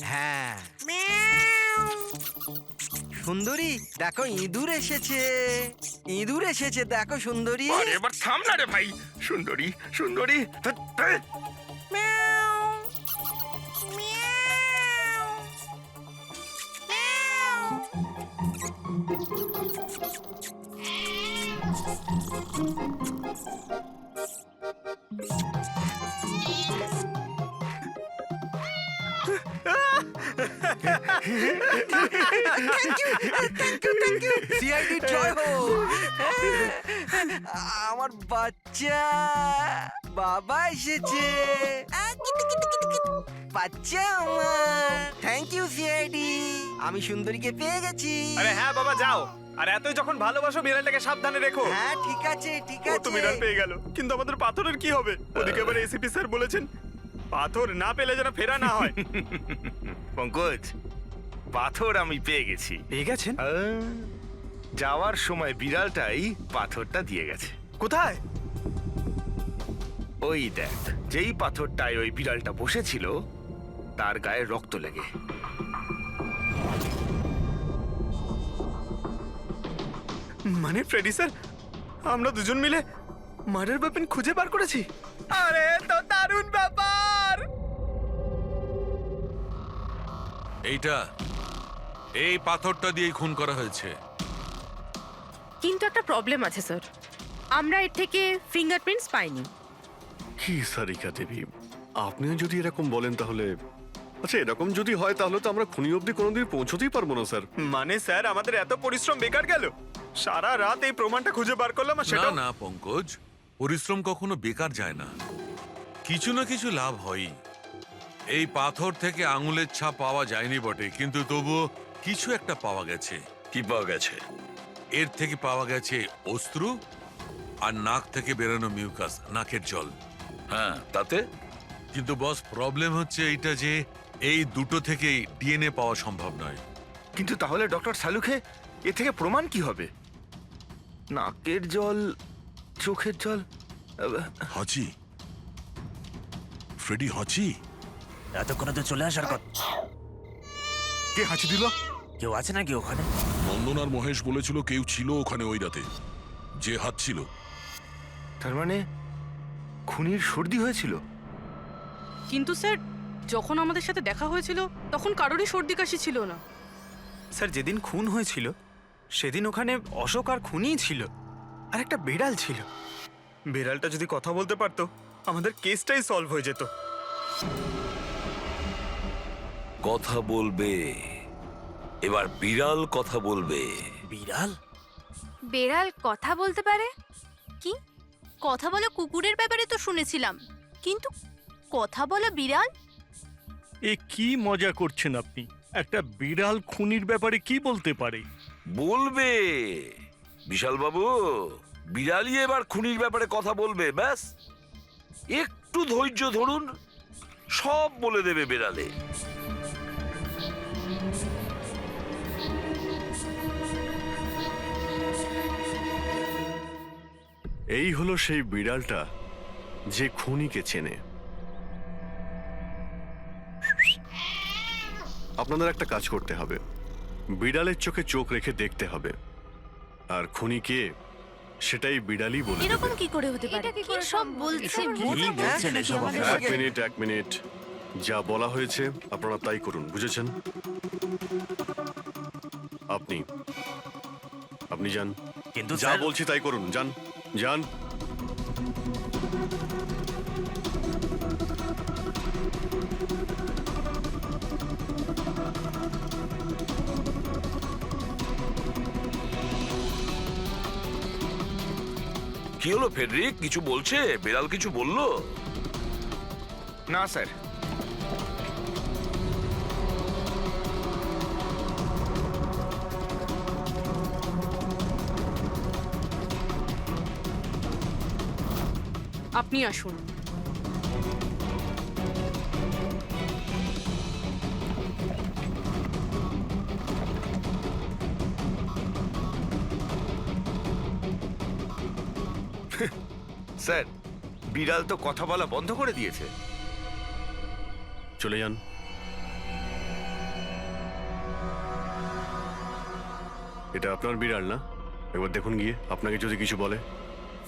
হ্যাঁ, সুন্দরী দেখো ইঁদুর এসেছে। ইঁদুর এসেছে, দেখো সুন্দরী। আরে এবার থাম না রে ভাই। সুন্দরী, সুন্দরী, সিআইডি জয় হোক। আমার বাচ্চা বাবা এসেছে। বাচ্চা আমার। থ্যাংক ইউ সিআইডি, আমি সুন্দরীকে পেয়ে গেছি। আরে হ্যাঁ বাবা, যাও। আর এতই যখন ভালোবাসো, বিড়ালটাকে সাবধানে রেখো। হ্যাঁ ঠিক আছে ঠিক ও আছে। তো বিড়াল পেয়ে গেল, কিন্তু আমাদের পাথরের কি হবে? ওদিকে আবার এসিপি স্যার বলেছেন পাথর না পেলে যেন ফেরা না হয়। পঙ্কজ, পাথর আমি পেয়ে গেছি। পেয়ে গেছেন? যাওয়ার সময় বিড়ালটাই পাথরটা দিয়ে গেছে। কোথায়? ওই দেখ, যেই পাথরটায় ওই বিড়ালটা বসেছিল তার গায়ে রক্ত লেগে। মানে ফ্রেডি স্যার, আমরা দুজন মিলে মার্ডার ওয়েপন খুঁজে বার করেছি? আরে তো দারুণ ব্যাপার! এই পাথরটা দিয়েই খুন করা হয়েছে। কিন্তু একটা প্রবলেম আছে স্যার, আমরা এর থেকে ফিঙ্গারপ্রিন্টস পাইনি। কি সারিকা দেবী, আপনিও যদি এরকম বলেন তাহলে আচ্ছা, এরকম যদি হয় তাহলে তো আমরা খুনি অবধি কোনোদিন পৌঁছতেই পারবো না স্যার। মানে স্যার, আমাদের এত পরিশ্রম বেকার গেল? সারা রাত এই প্রমাণটা খুঁজে বার করলাম আর না সেটা না পঙ্কজ, পরিশ্রম কখনো বেকার যায় না, কিছু না কিছু লাভ হয়ই। এই পাথর থেকে আঙুলের ছাপ পাওয়া যায়নি বটে, কিন্তু তবুও কিছু একটা পাওয়া গেছে। কি পাওয়া গেছে? এর থেকে পাওয়া গেছে অস্ত্র আর নাক থেকে বেরোনো মিউকাস, নাকের জল। হ্যাঁ, তাতে? কিন্তু বস, প্রবলেম হচ্ছে এইটা যে এই দুটো থেকেই ডিএনএ পাওয়া সম্ভব নয়। কিন্তু তাহলে ডক্টর সালুখে এ থেকে প্রমাণ কি হবে? নাকের জল, চোখের জল। হাঁচি, ফ্রেডি হাঁচি। এতক্ষণে তো চলে আসার কথা। কে হাঁচি দিল? কেউ আছে নাকি ওখানে? নন্দন আর মহেশ বলেছিল কেউ ছিল ওখানে ওই রাতে, যে হাত ছিল। তার মানে খুনির সর্দি হয়েছিল? কিন্তু স্যার, যখন আমাদের সাথে দেখা হয়েছিল তখন কারোরই সর্দি কাশি ছিল না। স্যার, যেদিন খুন হয়েছিল সেদিন ওখানে অশোক আর খুনিই ছিল, আর একটা বিড়াল ছিল। বিড়ালটা যদি কথা বলতে পারতো আমাদের কেসটাই সলভ হয়ে যেত। কথা বলবে, এবার বিড়াল কথা বলবে। বিড়াল? বেড়াল কথা বলতে পারে? কি কথা বলা কুকুরের ব্যাপারে তো শুনেছিলাম, কিন্তু কথা বলা বিড়াল? এ কি মজা করছেন আপনি? একটা বিড়াল খুনির ব্যাপারে কি বলতে পারে? বলবে বিশাল বাবু, বিড়ালই এবার খুনির ব্যাপারে কথা বলবে। ব্যাস একটু ধৈর্য ধরুন, সব বলে দেবে বিড়ালে। এই হলো সেই বিড়ালটা যে খুনিকে চেনে। আপনাদের একটা কাজ করতে হবে, বিড়ালের চোখে চোখ রেখে দেখতে হবে, আর খুনিকে সেটাই বিড়ালই বলে দেবে। এরকম কি করে হতে পারে? কি সব বলছেন? এক মিনিট, যা বলা হয়েছে আপনারা তাই করুন, বুঝেছেন? আপনি যান, কিন্তু যা বলছি তাই করুন, যান যান। কি হলো ফেডরিক, কিছু বলছে? বিড়াল কিছু বললো? না স্যার। আপনি আসুন। স্যার, বিড়াল তো কথা বলা বন্ধ করে দিয়েছে। চলে যান। এটা আপনার বিড়াল না? একবার দেখুন গিয়ে, আপনাকে যদি কিছু বলে।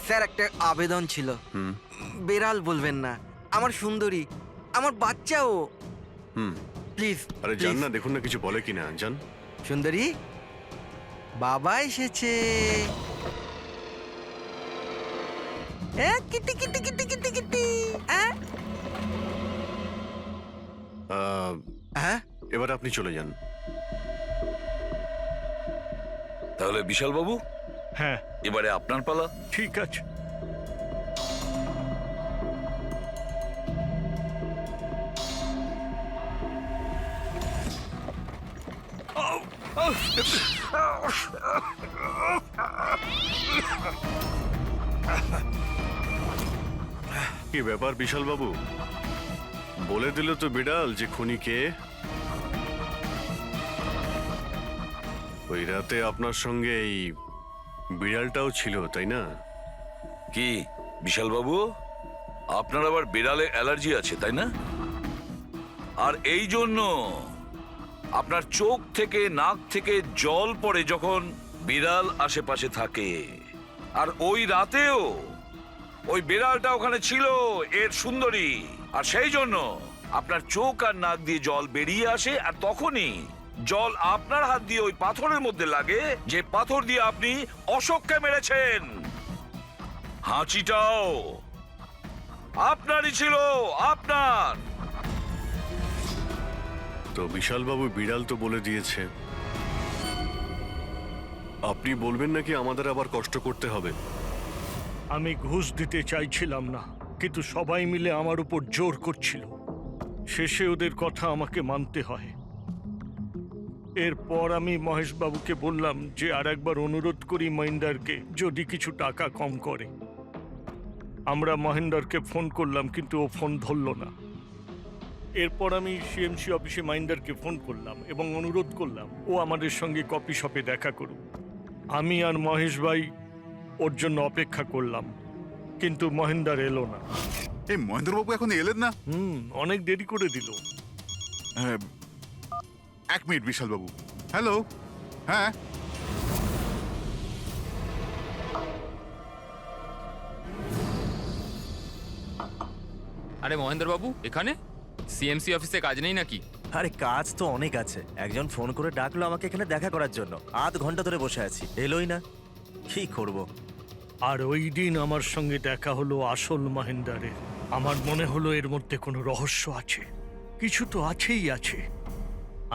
স্যার, একটা আবেদন ছিল। বেড়াল বলবেন না, আমার সুন্দরী, আমার বাচ্চাও। প্লিজ। আরে যান না, দেখুন না কিছু বলে কিনা, যান। সুন্দরী, বাবা এসেছে। Kitty Kitty Kitty Kitty Kitty. এবার আপনি চলে যান। তাহলে বিশাল বাবু, হ্যাঁ, এবারে আপনার পালা। ঠিক আছে। কি ব্যাপার বিশাল বাবু, বলে দিল তো বিড়াল যে খুনি কে? ওই রাতে আপনার সঙ্গে এই বিড়ালটাও ছিল, তাই না? কি বিশাল বাবু, আপনার আবার বিড়ালে অ্যালার্জি আছে, তাই না? আর এই জন্য আপনার চোখ থেকে নাক থেকে জল পড়ে যখন বিড়াল আশেপাশে থাকে। আর ওই রাতেও ওই বিড়ালটা ওখানে ছিল, এর সুন্দরী, আর সেই জন্য আপনার চোখ আর নাক দিয়ে জল বেরিয়ে আসে, আর তখনই জল আপনার হাত দিয়ে ওই পাথরের মধ্যে লাগে, যে পাথর দিয়ে আপনি অশোককে মেরেছেন। হাঁচিটাও আপনারই ছিল, আপনার। তো বিশালবাবু বিড়াল তো বলে দিয়েছে, আপনি বলবেন নাকি আমাদের আবার কষ্ট করতে হবে? আমি ঘুষ দিতে চাইছিলাম না, কিন্তু সবাই মিলে আমার উপর জোর করছিল। শেষে ওদের কথা আমাকে মানতে হয়। এরপর আমি মহেশবাবুকে বললাম যে আর একবার অনুরোধ করি মহিন্দারকে যদি কিছু টাকা কম করে। আমরা মহেন্দারকে ফোন করলাম, কিন্তু ও ফোন ধরল না। এরপর আমি সিএমসি অফিসে মহেন্দারকে ফোন করলাম এবং অনুরোধ করলাম ও আমাদের সঙ্গে কফি শপে দেখা করুক। আমি আর মহেশ ভাই ওর জন্য অপেক্ষা করলাম, কিন্তু মহেন্দার এলো না। এই মহেন্দ্রবাবু এখন এলেন না? অনেক দেরি করে দিল। এক মিনিট বিশালবাবু। হ্যালো, হ্যাঁ আরে মহেন্দ্রবাবু এখানে? সিএমসি অফিসে কাজ নেই নাকি? আরে কাজ তো অনেক আছে। একজন ফোন করে ডাকলো আমাকে এখানে দেখা করার জন্য। আধ ঘন্টা ধরে বসে আছি, এলোই না। কি করব? আর ওই দিন আমার সঙ্গে দেখা হলো আসল মহেন্দারের। আমার মনে হলো এর মধ্যে কোনো রহস্য আছে, কিছু তো আছেই আছে।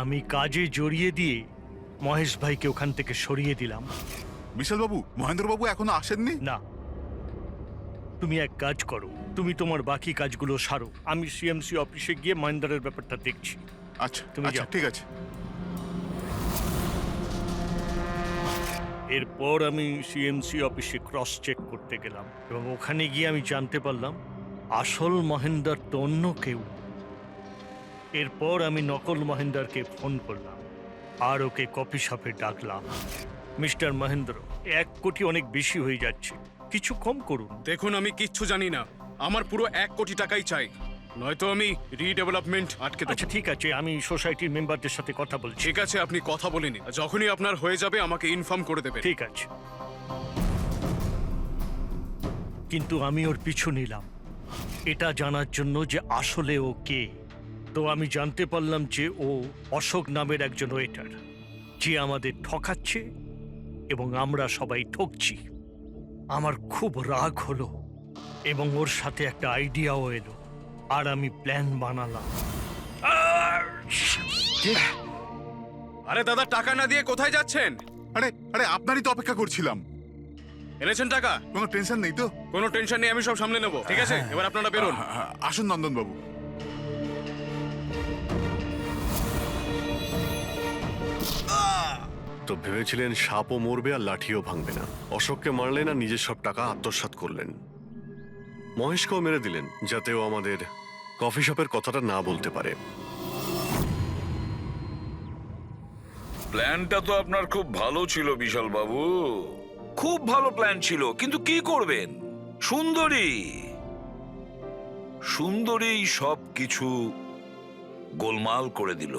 আমি কাজে জড়িয়ে দিয়ে মহেশ ভাইকে ওখান থেকে সরিয়ে দিলাম। বিশালবাবু, মহেন্দ্রবাবু এখনো আসেননি? না, তুমি এক কাজ করো, তুমি তোমার বাকি কাজগুলো সারো। আমি সিএমসি অফিসে গিয়ে মহেন্দারের ব্যাপারটা দেখছি। আচ্ছা, তুমি আচ্ছা, যাও। ঠিক আছে। এরপর আমি সিএমসি অফিসে ক্রস চেক করতে গেলাম এবং ওখানে গিয়ে আমি জানতে পারলাম আসল মহেন্দার তো অন্য কেউ। এরপর আমি নকল মহেন্দারকে ফোন করলাম আর ওকে কফি শপে ডাকলাম। মিস্টার মহেন্দ্র, 1 কোটি অনেক বেশি হয়ে যাচ্ছে, কিছু কম করুন। দেখুন, আমি কিচ্ছু জানি না। আমার পুরো 1 কোটি টাকাই চাই, নয়তো আমি রিডেভেলপমেন্ট আটকে দেব। আচ্ছা ঠিক আছে, আমি সোসাইটির মেম্বারদের সাথে কথা বলছি। ঠিক আছে, আপনি কথা বলে নিন। যখনই আপনার হয়ে যাবে আমাকে ইনফর্ম করে দেবেন। ঠিক আছে, কিন্তু আমি ওর পিছু নিলাম এটা জানার জন্য যে আসলে ও কে। তো আমি জানতে পারলাম যে ও অশোক নামের একজন ওয়েটার, যে আমাদের ঠকাচ্ছে এবং আমরা সবাই ঠকছি। আমার খুব রাগ হলো এবং ওর সাথে একটা আইডিয়াও এলো, আর আমি প্ল্যান বানালাম। আরে দাদা, টাকা না দিয়ে কোথায় যাচ্ছেন? আরে আরে আপনারই তো অপেক্ষা করছিলাম। এনেছেন টাকা? কোনো টেনশন নেই তো? কোনো টেনশন নেই, আমি সব সামলে নেব। ঠিক আছে, এবার আপনারা বেরোন। আসুন নন্দনবাবু। তো ভেবেছিলেন সাপও মরবে আর লাঠিও ভাঙবে না। অশোককে মারলেন আর নিজের সব টাকা আত্মসাৎ করলেন। মহেশকেও মেরে দিলেন যাতে ও আমাদের কফি শপের কথাটা না বলতে পারে। প্ল্যানটা তো আপনার খুব ভালো ছিল বিশাল বাবু, খুব ভালো প্ল্যান ছিল, কিন্তু কি করবেন? সুন্দরী সুন্দরী সব কিছু গোলমাল করে দিল।